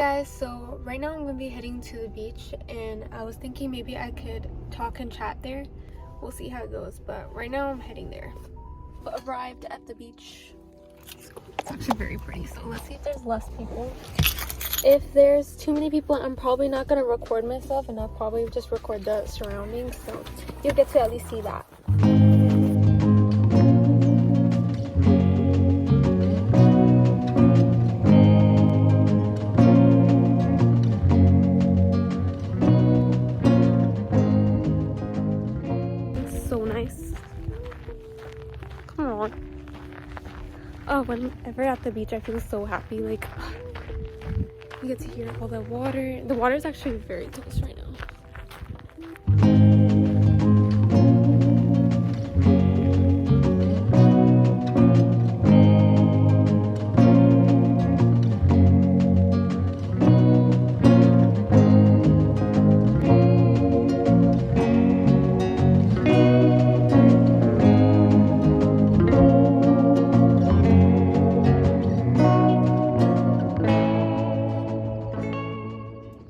Guys, so right now I'm gonna be heading to the beach, and I was thinking maybe I could talk and chat there. We'll see how it goes, but right now I'm heading there. Arrived at the beach. It's actually very pretty, so let's see if there's less people. If there's too many people, I'm probably not gonna record myself, and I'll probably just record the surroundings, so you'll get to at least see that. So nice. Come on. Oh, whenever at the beach I feel so happy. Like, you get to hear all the water. The water is actually very close right now.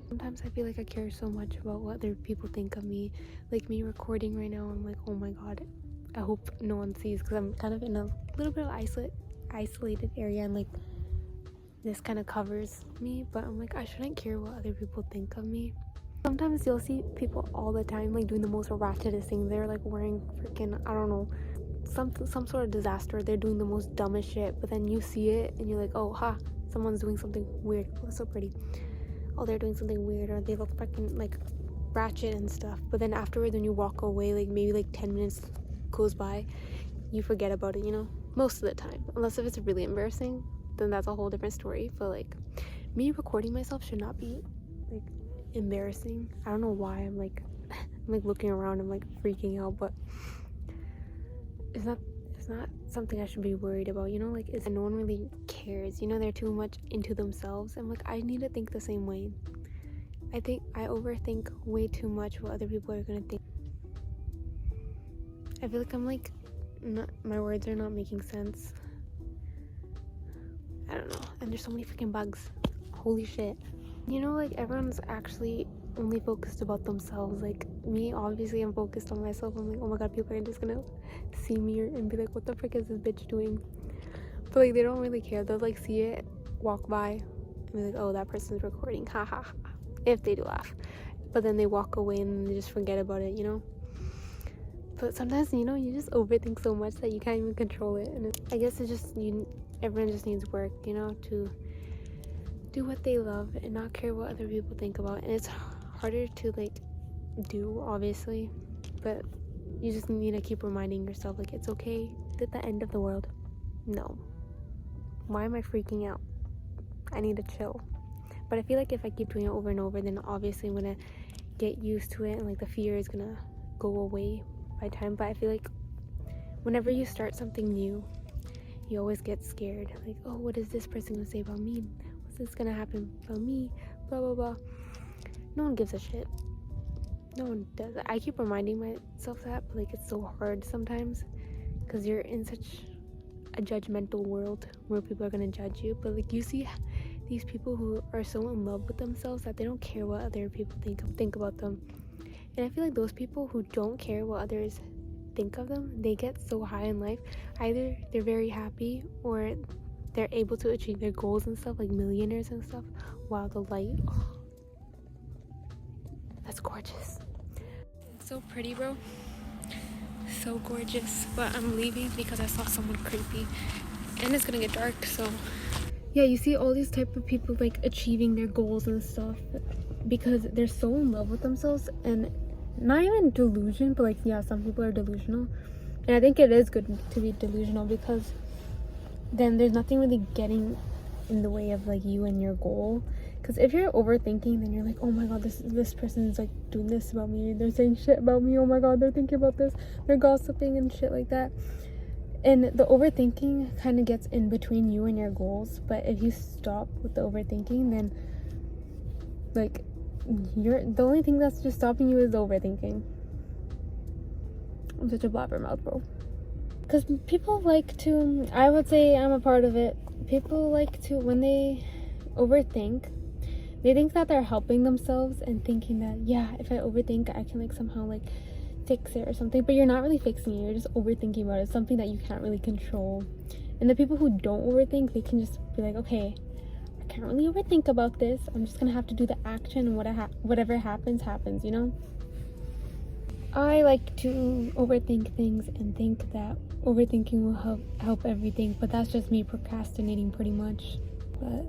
Sometimes I feel like I care so much about what other people think of me. Like me recording right now, I'm like, oh my god, I hope no one sees, because I'm kind of in a little bit of isolated area, and like this kind of covers me, but I'm like, I shouldn't care what other people think of me. Sometimes you'll see people all the time like doing the most ratchetest things. They're like wearing freaking, I don't know, some sort of disaster. They're doing the most dumbest shit, but then you see it and you're like, oh ha, someone's doing something weird. Oh, that's so pretty. Oh, they're doing something weird, or they look freaking like ratchet and stuff. But then afterwards, when you walk away, like maybe like 10 minutes goes by, you forget about it, you know, most of the time. Unless if it's really embarrassing, then that's a whole different story. But like me recording myself should not be like embarrassing. I don't know why I'm like looking around, I'm like freaking out, but it's not something I should be worried about, you know. Like, it's no one really cares, you know. They're too much into themselves. I'm like, I need to think the same way. I think I overthink way too much what other people are gonna think. I feel like I'm like my words are not making sense. I don't know. And there's so many freaking bugs. Holy shit. You know, like everyone's actually only focused about themselves. Like me, obviously I'm focused on myself. I'm like, oh my god, people are just gonna see me and be like, what the frick is this bitch doing? But like, they don't really care. They'll like see it, walk by, and be like, oh, that person's recording, ha ha ha, if they do laugh. But then they walk away and they just forget about it, you know. But sometimes, you know, you just overthink so much that you can't even control it. And I guess it's just everyone just needs work, you know, to do what they love and not care what other people think about. And it's harder to like do, obviously, but you just need to keep reminding yourself, like, it's okay. Is it the end of the world? No. Why am I freaking out? I need to chill. But I feel like if I keep doing it over and over, then obviously I'm gonna get used to it, and like the fear is gonna go away by time. But I feel like whenever you start something new, you always get scared, like, oh, what is this person gonna say about me? What's this gonna happen about me? Blah blah blah. No one gives a shit. No one does. I keep reminding myself that, but like, it's so hard sometimes because you're in such a judgmental world where people are gonna judge you. But like, you see these people who are so in love with themselves that they don't care what other people think about them. And I feel like those people who don't care what others think of them, they get so high in life. Either they're very happy, or they're able to achieve their goals and stuff, like millionaires and stuff. Wow, the light. Oh, that's gorgeous. It's so pretty, bro. So gorgeous. But I'm leaving because I saw someone creepy, and it's gonna get dark. So yeah, you see all these type of people like achieving their goals and stuff because they're so in love with themselves, and not even delusion, but like, yeah, some people are delusional. And I think it is good to be delusional, because then there's nothing really getting in the way of like you and your goal. Because if you're overthinking, then you're like, oh my god, this person is like doing this about me, they're saying shit about me, oh my god, they're thinking about this, they're gossiping and shit like that. And the overthinking kind of gets in between you and your goals. But if you stop with the overthinking, then like, the only thing that's just stopping you is overthinking. I'm such a blabbermouth, bro. Because people like to, I would say I'm a part of it, people like to, when they overthink, They think that they're helping themselves and thinking that, yeah, if I overthink, I can like somehow like fix it or something. But you're not really fixing it, you're just overthinking about it. It's something that you can't really control. And the people who don't overthink, they can just be like, okay, I can't really overthink about this, I'm just gonna have to do the action, and whatever happens, you know? I like to overthink things and think that overthinking will help everything, but that's just me procrastinating pretty much. But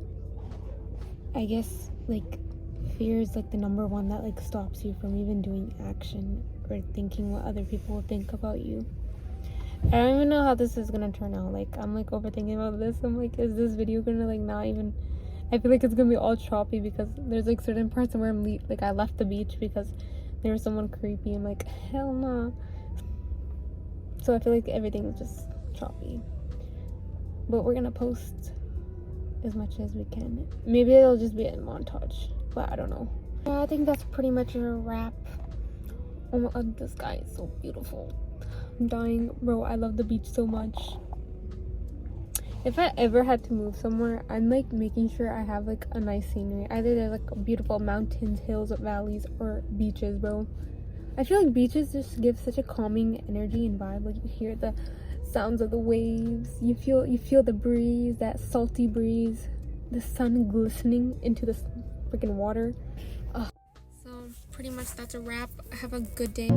I guess like fear is like the number one that like stops you from even doing action or thinking what other people will think about you. I don't even know how this is gonna turn out. Like, I'm like overthinking about this. I'm like, is this video gonna like not even, I feel like it's gonna be all choppy because there's like certain parts where like I left the beach because there was someone creepy. I'm like, hell no. So I feel like everything's just choppy, but we're gonna post as much as we can. Maybe it'll just be a montage, but I don't know. I think that's pretty much a wrap. Oh my god, this guy is so beautiful. I'm dying, bro. I love the beach so much. If I ever had to move somewhere, I'm like making sure I have like a nice scenery. Either they're like beautiful mountains, hills, valleys, or beaches, bro. I feel like beaches just give such a calming energy and vibe. Like, you hear the sounds of the waves, you feel the breeze, that salty breeze, the sun glistening into the freaking water. So pretty much that's a wrap. Have a good day.